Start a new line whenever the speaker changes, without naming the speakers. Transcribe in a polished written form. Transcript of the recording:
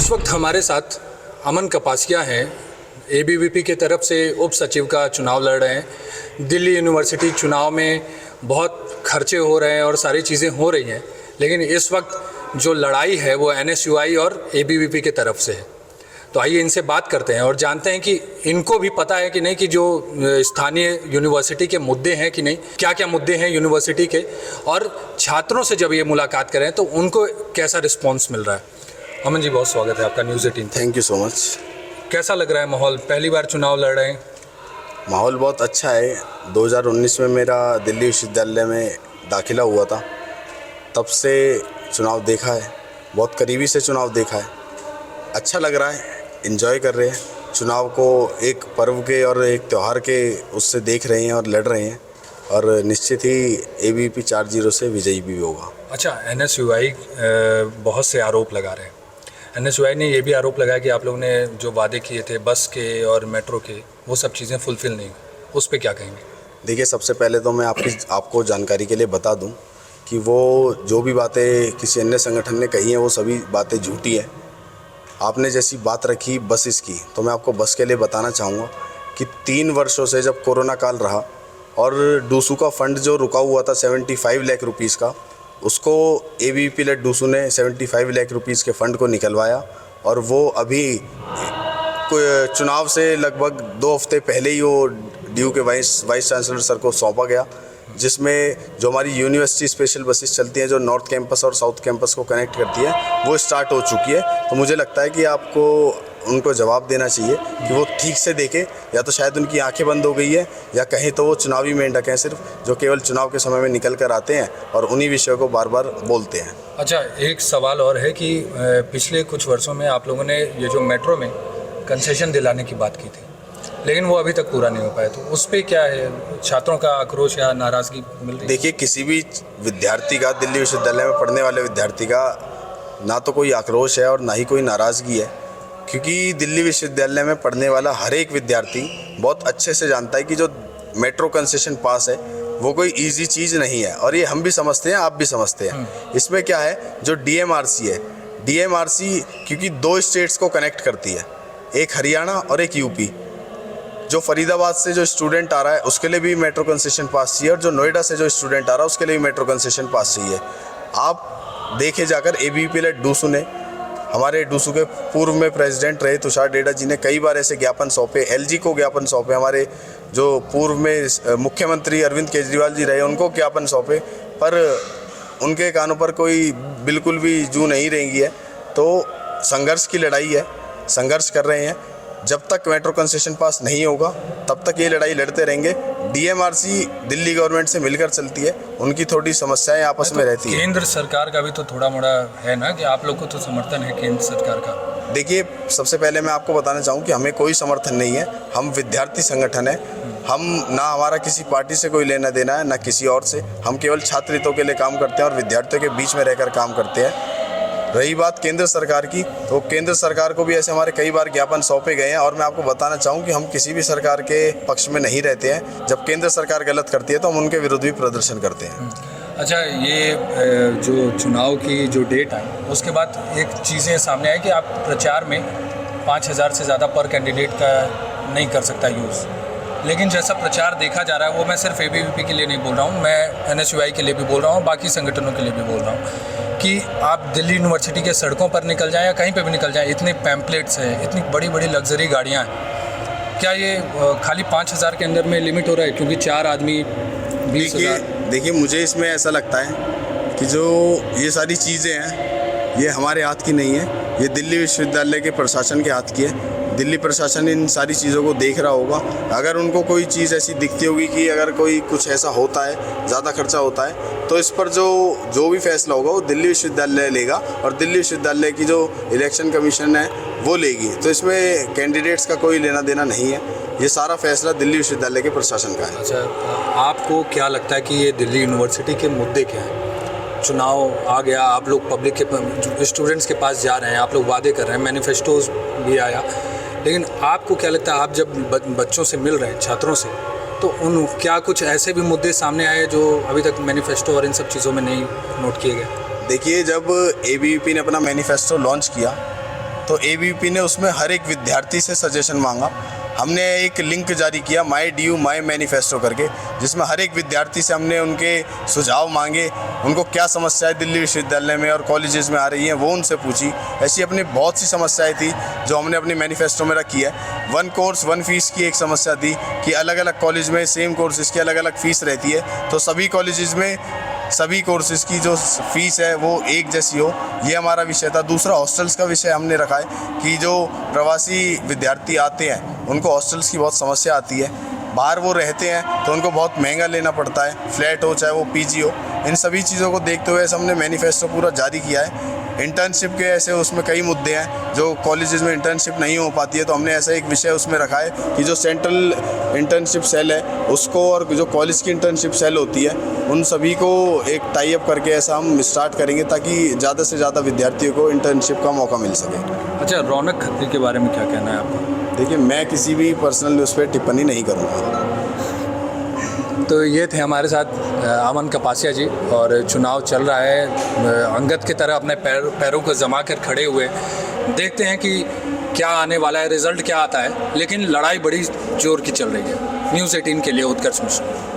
इस वक्त हमारे साथ अमन कपासिया हैं, एबीवीपी के तरफ से उप सचिव का चुनाव लड़ रहे हैं। दिल्ली यूनिवर्सिटी चुनाव में बहुत खर्चे हो रहे हैं और सारी चीज़ें हो रही हैं, लेकिन इस वक्त जो लड़ाई है वो एनएसयूआई और एबीवीपी के तरफ से है। तो आइए इनसे बात करते हैं और जानते हैं कि इनको भी पता है कि नहीं कि जो स्थानीय यूनिवर्सिटी के मुद्दे हैं कि नहीं, क्या क्या मुद्दे हैं यूनिवर्सिटी के, और छात्रों से जब ये मुलाकात करें तो उनको कैसा रिस्पॉन्स मिल रहा है। अमन जी, बहुत स्वागत है आपका news 18।
Thank you so much.
कैसा लग रहा है माहौल? पहली बार चुनाव लड़ रहे हैं।
माहौल बहुत अच्छा है। 2019 में मेरा दिल्ली विश्वविद्यालय में दाखिला हुआ था, तब से चुनाव देखा है, बहुत करीबी से चुनाव देखा है। अच्छा लग रहा है, एंजॉय कर रहे हैं चुनाव को, एक पर्व के और एक त्यौहार के उससे देख रहे हैं और लड़ रहे हैं, और निश्चित ही एबीवीपी 4-0 से विजयी भी होगा।
अच्छा, एनएसयूआई बहुत से आरोप लगा रहे हैं। एनएसयूआई ने ये भी आरोप लगाया कि आप लोगों ने जो वादे किए थे बस के और मेट्रो के, वो सब चीज़ें फुलफ़िल नहीं हुई। उस पर क्या कहेंगे?
देखिए, सबसे पहले तो मैं आपको जानकारी के लिए बता दूं कि वो जो भी बातें किसी अन्य संगठन ने कही हैं वो सभी बातें झूठी हैं। आपने जैसी बात रखी बसेस की, तो मैं आपको बस के लिए बताना चाहूँगा कि 3 वर्षों से जब कोरोना काल रहा और डूसू का फंड जो रुका हुआ था 75 लाख रुपीज़ का, उसको एबीवीपी लेड डूसू ने 75 लाख रुपीज़ के फ़ंड को निकलवाया, और वो अभी चुनाव से लगभग 2 हफ्ते पहले ही वो ड्यू के वाइस चांसलर सर को सौंपा गया, जिसमें जो हमारी यूनिवर्सिटी स्पेशल बसेस चलती हैं जो नॉर्थ कैंपस और साउथ कैंपस को कनेक्ट करती है, वो स्टार्ट हो चुकी है। तो मुझे लगता है कि आपको उनको जवाब देना चाहिए कि वो ठीक से देखें, या तो शायद उनकी आंखें बंद हो गई है, या कहीं तो वो चुनावी मेंढक हैं सिर्फ, जो केवल चुनाव के समय में निकल कर आते हैं और उन्हीं विषयों को बार बार बोलते हैं।
अच्छा, एक सवाल और है कि पिछले कुछ वर्षों में आप लोगों ने ये जो मेट्रो में कंसेशन दिलाने की बात की थी, लेकिन वो अभी तक पूरा नहीं हो पाया, तो उस पर क्या है? छात्रों का आक्रोश या नाराज़गी मिल रही है?
देखिए, किसी भी विद्यार्थी का, दिल्ली विश्वविद्यालय में पढ़ने वाले विद्यार्थी का ना तो कोई आक्रोश है और ना ही कोई नाराज़गी है, क्योंकि दिल्ली विश्वविद्यालय में पढ़ने वाला हर एक विद्यार्थी बहुत अच्छे से जानता है कि जो मेट्रो कंसेशन पास है वो कोई इजी चीज़ नहीं है, और ये हम भी समझते हैं, आप भी समझते हैं। इसमें क्या है, जो डीएमआरसी है, डीएमआरसी क्योंकि 2 स्टेट्स को कनेक्ट करती है, एक हरियाणा और एक यूपी। जो फरीदाबाद से जो स्टूडेंट आ रहा है उसके लिए भी मेट्रो कंसेशन पास चाहिए, और जो नोएडा से जो स्टूडेंट आ रहा है उसके लिए भी मेट्रो कंसेशन पास चाहिए। आप देखे जाकर एबीवीपी लेड डूसू ने, हमारे डूसू के पूर्व में प्रेसिडेंट रहे तुषार डेडा जी ने कई बार ऐसे ज्ञापन सौंपे, एलजी को ज्ञापन सौंपे, हमारे जो पूर्व में मुख्यमंत्री अरविंद केजरीवाल जी रहे उनको ज्ञापन सौंपे, पर उनके कानों पर कोई बिल्कुल भी जू नहीं रेंगी है। तो संघर्ष की लड़ाई है, संघर्ष कर रहे हैं। जब तक मेट्रो कंसेशन पास नहीं होगा तब तक ये लड़ाई लड़ते रहेंगे। डीएमआरसी दिल्ली गवर्नमेंट से मिलकर चलती है, उनकी थोड़ी समस्याएं आपस में रहती है।
केंद्र सरकार का भी तो थोड़ा मोड़ा है ना, कि आप लोग को तो समर्थन है केंद्र सरकार का।
देखिए, सबसे पहले मैं आपको बताना चाहूँ कि हमें कोई समर्थन नहीं है। हम विद्यार्थी संगठन है, हम ना हमारा किसी पार्टी से कोई लेना देना है ना किसी और से। हम केवल छात्र हितों के लिए काम करते हैं और विद्यार्थियों के बीच में रहकर काम करते हैं। रही बात केंद्र सरकार की, तो केंद्र सरकार को भी ऐसे हमारे कई बार ज्ञापन सौंपे गए हैं, और मैं आपको बताना चाहूँ कि हम किसी भी सरकार के पक्ष में नहीं रहते हैं। जब केंद्र सरकार गलत करती है तो हम उनके विरुद्ध भी प्रदर्शन करते हैं।
अच्छा, ये जो चुनाव की जो डेट आई उसके बाद एक चीज़ें सामने आई कि आप प्रचार में 5000 से ज़्यादा पर कैंडिडेट का नहीं कर सकता यूज़, लेकिन जैसा प्रचार देखा जा रहा है वो मैं सिर्फ एबीवीपी के लिए नहीं बोल रहा हूँ, मैं एनएसयूआई के लिए भी बोल रहा हूँ, बाकी संगठनों के लिए भी बोल रहा हूँ कि आप दिल्ली यूनिवर्सिटी के सड़कों पर निकल जाएं या कहीं पे भी निकल जाएं, इतने पैम्पलेट्स हैं, इतनी बड़ी बड़ी लग्जरी गाड़ियाँ हैं, क्या ये खाली 5000 के अंदर में लिमिट हो रहा है? क्योंकि 4 आदमी 20,000।
देखिए, मुझे इसमें ऐसा लगता है कि जो ये सारी चीज़ें हैं ये हमारे हाथ की नहीं है, ये दिल्ली विश्वविद्यालय के प्रशासन के हाथ की है। दिल्ली प्रशासन इन सारी चीज़ों को देख रहा होगा। अगर उनको कोई चीज़ ऐसी दिखती होगी कि अगर कोई कुछ ऐसा होता है, ज़्यादा खर्चा होता है, तो इस पर जो भी फैसला होगा वो दिल्ली विश्वविद्यालय लेगा, और दिल्ली विश्वविद्यालय की जो इलेक्शन कमीशन है वो लेगी। तो इसमें कैंडिडेट्स का कोई लेना देना नहीं है, ये सारा फैसला दिल्ली विश्वविद्यालय के प्रशासन का है।
अच्छा, आपको क्या लगता है कि ये दिल्ली यूनिवर्सिटी के मुद्दे क्या हैं? चुनाव आ गया, आप लोग पब्लिक के स्टूडेंट्स के पास जा रहे हैं, आप लोग वादे कर रहे हैं, मैनिफेस्टोज भी आया, लेकिन आपको क्या लगता है, आप जब बच्चों से मिल रहे हैं, छात्रों से, तो उन क्या कुछ ऐसे भी मुद्दे सामने आए जो अभी तक मैनिफेस्टो और इन सब चीज़ों में नहीं नोट किए गए?
देखिए, जब एबीवीपी ने अपना मैनिफेस्टो लॉन्च किया तो एबीवीपी ने उसमें हर एक विद्यार्थी से सजेशन मांगा। हमने एक लिंक जारी किया माई ड्यू माई मैनिफेस्टो करके, जिसमें हर एक विद्यार्थी से हमने उनके सुझाव मांगे, उनको क्या समस्याएं दिल्ली विश्वविद्यालय में और कॉलेजेस में आ रही हैं वो उनसे पूछी। ऐसी अपनी बहुत सी समस्याएं थी जो हमने अपनी मैनिफेस्टो में रखी है। 1 कोर्स 1 फीस की एक समस्या थी कि अलग अलग कॉलेज में सेम कोर्सेज़ की अलग अलग फ़ीस रहती है, तो सभी कॉलेजेस में सभी कोर्सेज़ की जो फ़ीस है वो एक जैसी हो, ये हमारा विषय था। दूसरा हॉस्टल्स का विषय हमने रखा है कि जो प्रवासी विद्यार्थी आते हैं उनको हॉस्टल्स की बहुत समस्या आती है, बाहर वो रहते हैं तो उनको बहुत महंगा लेना पड़ता है, फ्लैट हो चाहे वो पीजी हो। इन सभी चीज़ों को देखते हुए हमने मैनिफेस्टो पूरा जारी किया है। इंटर्नशिप के ऐसे उसमें कई मुद्दे हैं जो कॉलेजेस में इंटर्नशिप नहीं हो पाती है, तो हमने ऐसा एक विषय उसमें रखा है कि जो सेंट्रल इंटर्नशिप सेल है उसको और जो कॉलेज की इंटर्नशिप सेल होती है उन सभी को एक टाई अप करके ऐसा हम स्टार्ट करेंगे ताकि ज़्यादा से ज़्यादा विद्यार्थियों को इंटर्नशिप का मौका मिल सके।
अच्छा, रौनक खत्री के बारे में क्या कहना है आपका?
देखिए, मैं किसी भी पर्सनल न्यूज़ पर टिप्पणी नहीं करूँगा।
तो ये थे हमारे साथ अमन कपासिया जी, और चुनाव चल रहा है, अंगद की तरह अपने पैरों को जमा कर खड़े हुए। देखते हैं कि क्या आने वाला है, रिज़ल्ट क्या आता है, लेकिन लड़ाई बड़ी जोर की चल रही है। न्यूज़ 18 के लिए उत्कर्ष मिश्रा।